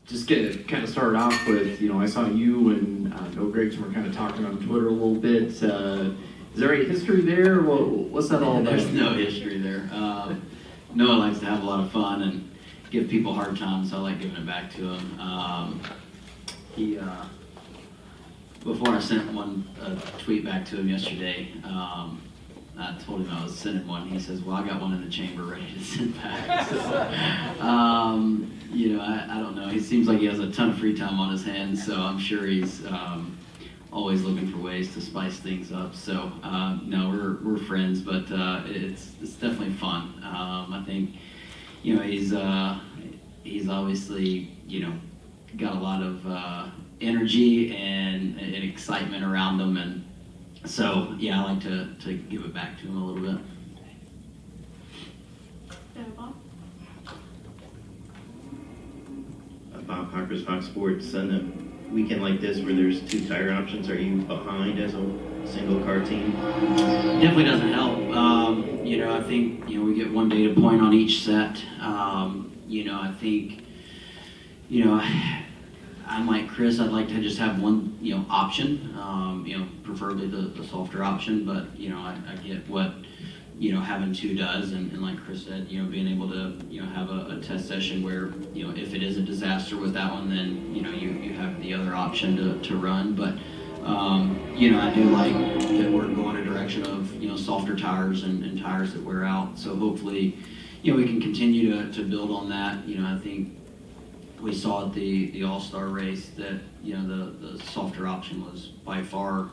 just get kind of started off with, I saw you and Bill Gregson were kind of talking on Twitter a little bit. Is there any history there? What's that all about? There's no history there. Noah likes to have a lot of fun and give people hard times, so I like giving it back to him. Before I sent a tweet back to him yesterday, I told him I was sending one. He says, well, I got one in the chamber ready to send back. So, I don't know. He seems like he has a ton of free time on his hands, so I'm sure he's always looking for ways to spice things up. So, no, we're friends, but it's definitely fun. I think, he's obviously, got a lot of energy and excitement around him, and so, yeah, I like to give it back to him a little bit. Bob Parker's Fox Sports. On a weekend like this where there's 2 tire options, are you behind as a single car team? Definitely doesn't help. I think, we get one data point on each set. I think, I'm like Chris, I'd like to just have one, option, preferably the softer option, but, I get what, having 2 does, and like Chris said, being able to, have a test session where, if it is a disaster with that one, then, you have the other option to run, but, I do like that we're going a direction of, softer tires and tires that wear out, so hopefully, we can continue to build on that. I think we saw at the All-Star race that, the softer option was by far,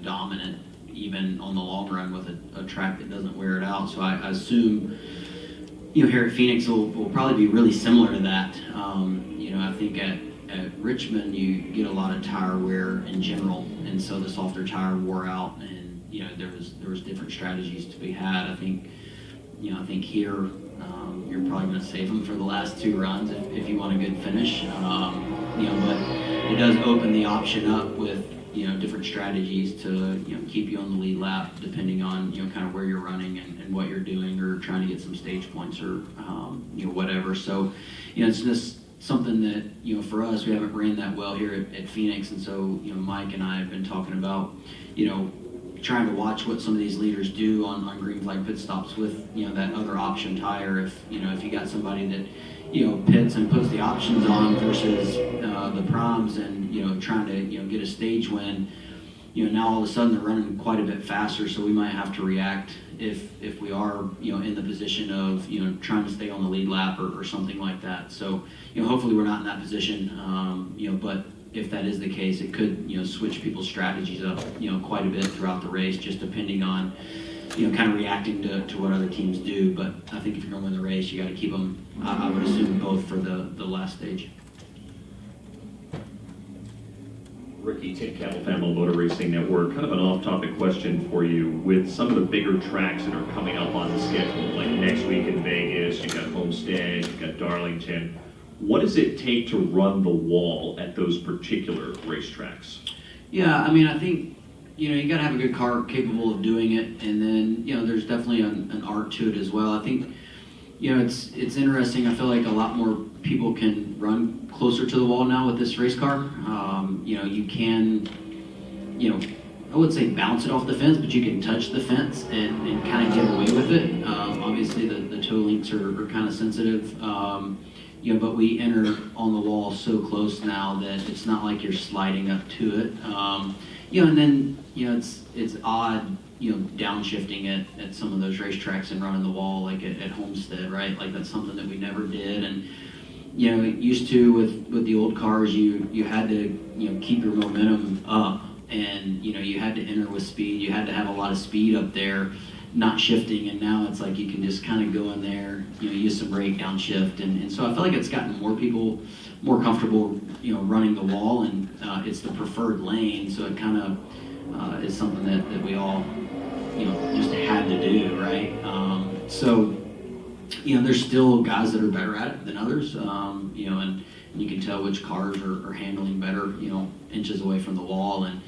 dominant, even on the long run with a track that doesn't wear it out. So I assume, here at Phoenix will probably be really similar to that. I think at Richmond you get a lot of tire wear in general, and so the softer tire wore out, and there was different strategies to be had. I think here you're probably going to save them for the last 2 runs if you want a good finish. But it does open the option up with different strategies to keep you on the lead lap, depending on kind of where you're running and what you're doing, or trying to get some stage points, or whatever. So it's just something that for us, we haven't ran that well here at Phoenix, and so Mike and I have been talking about trying to watch what some of these leaders do on green flag pit stops with that other option tire. If you got somebody that pits and puts the options on versus the proms, and trying to get a stage win, now all of a sudden they're running quite a bit faster, so we might have to react if we are in the position of trying to stay on the lead lap or something like that. So hopefully we're not in that position, but if that is the case, it could switch people's strategies up quite a bit throughout the race, just depending on kind of reacting to what other teams do. But I think if you're going to win the race, you got to keep them, I would assume, both for the last stage. Ricky, Tim Campbell, Family Motor Racing Network. Kind of an off-topic question for you. With some of the bigger tracks that are coming up on the schedule, like next week in Vegas, you've got Homestead, you've got Darlington. What does it take to run the wall at those particular racetracks? Yeah, I think you got to have a good car capable of doing it, and then there's definitely an art to it as well. I think it's interesting. I feel like a lot more people can run closer to the wall now with this race car. You can, I would say bounce it off the fence, but you can touch the fence and kind of get away with it. Obviously, the toe links are kind of sensitive. But we enter on the wall so close now that it's not like you're sliding up to it. And then it's odd, downshifting at some of those racetracks and running the wall, like at Homestead, right? Like that's something that we never did. And it used to with the old cars, you had to keep your momentum up, and you had to enter with speed. You had to have a lot of speed up there, not shifting, and now it's like you can just kind of go in there, use some brake, downshift, and so I feel like it's gotten more people more comfortable, running the wall, and it's the preferred lane, so it kind of is something that we all, just had to do, right? So, there's still guys that are better at it than others, and you can tell which cars are handling better, inches away from the wall, and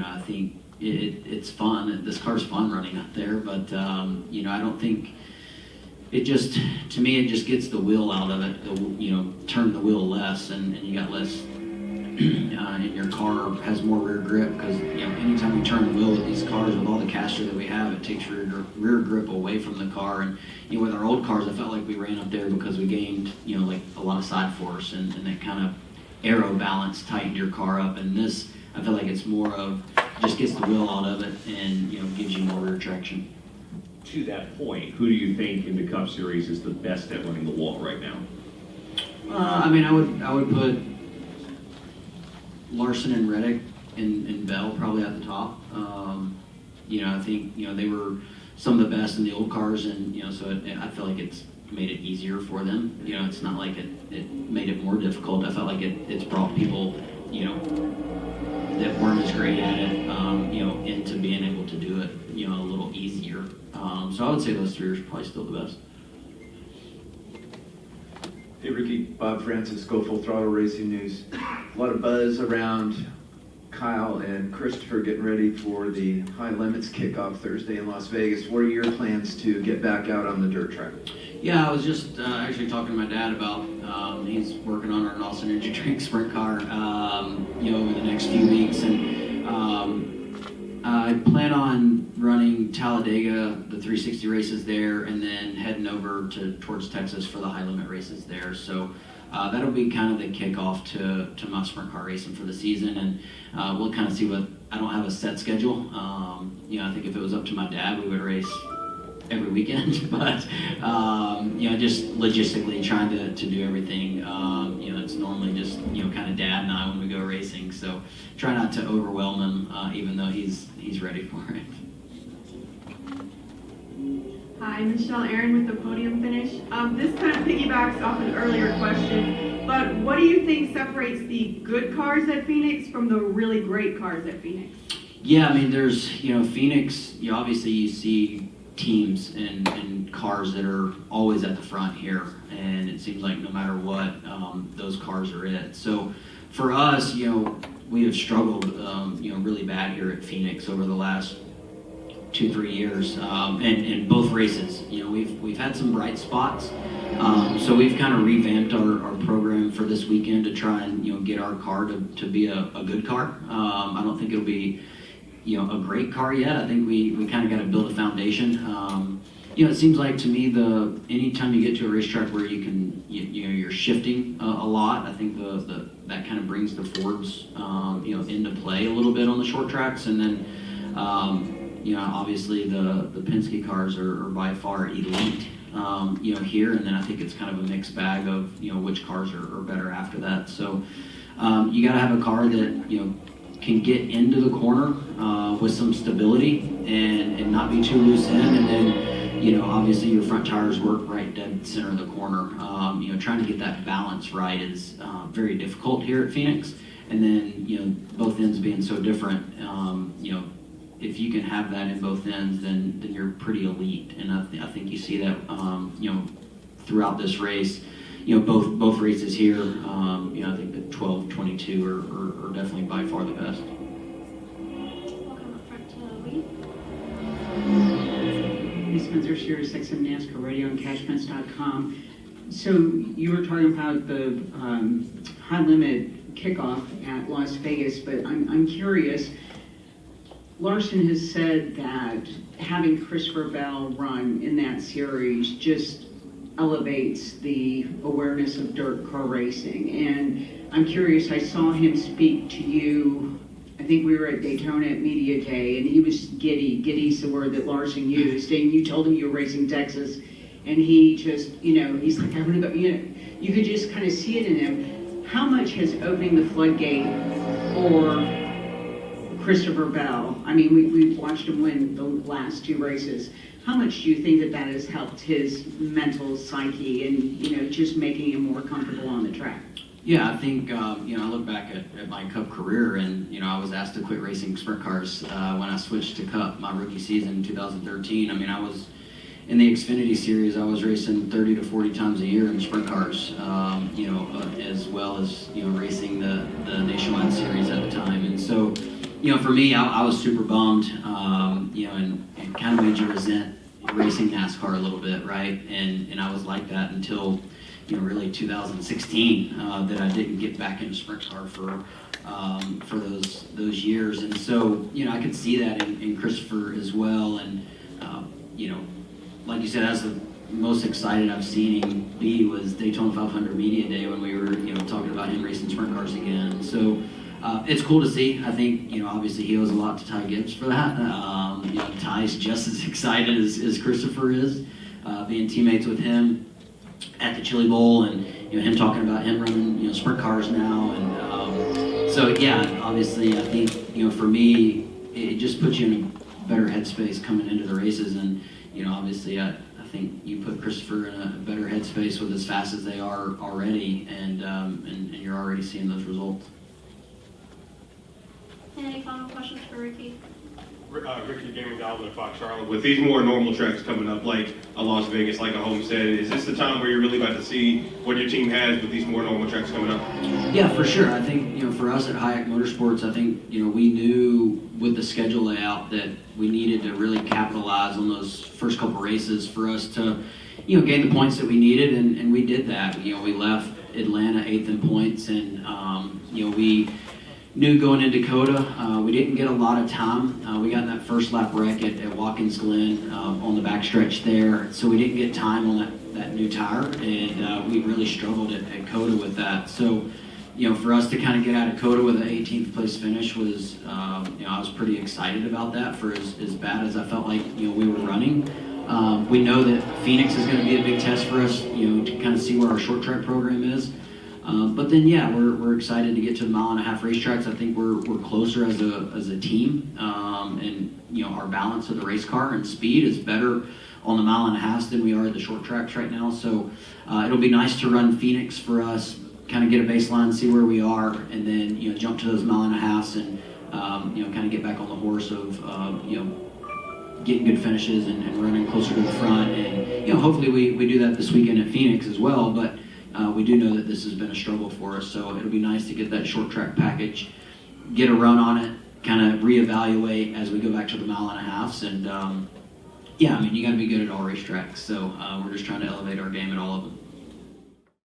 I think it's fun. This car's fun running up there, but I don't think it just, to me, it just gets the wheel out of it. Turn the wheel less, and you got less. And your car has more rear grip because anytime you turn the wheel with these cars, with all the caster that we have, it takes rear grip away from the car. And with our old cars, I felt like we ran up there because we gained like a lot of side force, and that kind of aero balance tightened your car up. And this, I feel like it's more of just gets the wheel out of it and gives you more rear traction. To that point, who do you think in the Cup Series is the best at running the wall right now? I would put Larson and Reddick and Bell probably at the top. I think they were some of the best in the old cars, and so I feel like it's made it easier for them. It's not like it made it more difficult. I felt like it's brought people that weren't as great at it into being able to do it a little easier. So I would say those three are probably still the best. Hey Ricky, Bob Francis, Go Full Throttle Racing News. A lot of buzz around Kyle and Christopher getting ready for the High Limits kickoff Thursday in Las Vegas. What are your plans to get back out on the dirt track? Yeah, I was just actually talking to my dad about, he's working on our Nelson Energy Drink sprint car, over the next few weeks. And I plan on running Talladega, the 360 races there, and then heading over towards Texas for the high limit races there. So that'll be kind of the kickoff to my sprint car racing for the season. And we'll kind of see I don't have a set schedule. I think if it was up to my dad, we would race every weekend, but just logistically trying to do everything. It's normally just kind of dad and I when we go racing, so try not to overwhelm him, even though he's ready for it. Hi, Michelle Aaron with the Podium Finish. This kind of piggybacks off an earlier question, but what do you think separates the good cars at Phoenix from the really great cars at Phoenix? Yeah, I mean, there's Phoenix. Obviously you see teams and cars that are always at the front here, and it seems like no matter what, those cars are it. So for us, we have struggled, really bad here at Phoenix over the last 2-3 years, and in both races. We've had some bright spots, so we've kind of revamped our program for this weekend to try and get our car to be a good car. I don't think it'll be a great car yet. I think we kind of got to build a foundation. It seems like to me anytime you get to a racetrack where you can you're shifting a lot, I think that kind of brings the Fords into play a little bit on the short tracks, and then obviously the Penske cars are by far elite here, and then I think it's kind of a mixed bag of which cars are better after that. So you got to have a car that can get into the corner with some stability and not be too loose in, and then obviously your front tires work right dead center of the corner. Trying to get that balance right is very difficult here at Phoenix, and then both ends being so different, if you can have that in both ends, then you're pretty elite, and I think you see that throughout this race. Both races here, I think the 12, 22 are definitely by far the best. Welcome up front to Lee. Hey, Spencer Shears, XM NASCAR Radio and Cashfence.com. So you were talking about the high limit kickoff at Las Vegas, but I'm curious. Larson has said that having Christopher Bell run in that series just elevates the awareness of dirt car racing. And I'm curious, I saw him speak to you, I think we were at Daytona at Media Day, and he was giddy. Giddy's the word that Larson used, and you told him you were racing Texas, and he just, he's like, I'm gonna go, you could just kind of see it in him. How much has opening the floodgate for Christopher Bell, I mean, we've watched him win the last 2 races. How much do you think that has helped his mental psyche and, just making him more comfortable on the track? Yeah, I think, I look back at my Cup career, and, I was asked to quit racing sprint cars when I switched to Cup my rookie season in 2013. I mean, I was in the Xfinity Series, I was racing 30 to 40 times a year in sprint cars, as well as, racing the Nationwide Series at the time. And so, for me, I was super bummed, and kind of made you resent, racing NASCAR a little bit, right? And I was like that until, really 2016, that I didn't get back into sprint car for those years. And so, I could see that in Christopher as well. And, like you said, that's the most excited I've seen him be was Daytona 500 Media Day when we were, talking about him racing sprint cars again. So it's cool to see. I think, obviously he owes a lot to Ty Gibbs for that. Ty's just as excited as Christopher is, being teammates with him at the Chili Bowl, and him talking about him running sprint cars now. And so yeah, obviously I think for me it just puts you in a better headspace coming into the races. And obviously I think you put Christopher in a better headspace with as fast as they are already, and you're already seeing those results. Any final questions for Ricky? Ricky Gaming Doll with Fox Charlotte. With these more normal tracks coming up, like a Las Vegas, like a Homestead, is this the time where you're really about to see what your team has with these more normal tracks coming up? Yeah, for sure. I think, for us at Hayek Motorsports, I think, we knew with the schedule layout that we needed to really capitalize on those first couple races for us to, gain the points that we needed, and we did that. We left Atlanta 8th in points, and, we knew going into Dakota, we didn't get a lot of time. We got in that first lap wreck at Watkins Glen on the backstretch there, so we didn't get time on that new tire, and we really struggled at COTA with that. So, for us to kind of get out of COTA with an 18th place finish was, I was pretty excited about that for as bad as I felt like, we were running. We know that Phoenix is going to be a big test for us, to kind of see where our short track program is. But then, yeah, we're excited to get to the 1.5 mile racetracks. I think we're closer as a team, and our balance of the race car and speed is better on the 1.5 miles than we are at the short tracks right now. So it'll be nice to run Phoenix for us, kind of get a baseline, see where we are, and then jump to those 1.5 miles and kind of get back on the horse of getting good finishes and running closer to the front. And hopefully we do that this weekend at Phoenix as well. But we do know that this has been a struggle for us, so it'll be nice to get that short track package, get a run on it, kind of reevaluate as we go back to the 1.5 miles. And yeah, I mean, you got to be good at all racetracks, so we're just trying to elevate our game at all of them.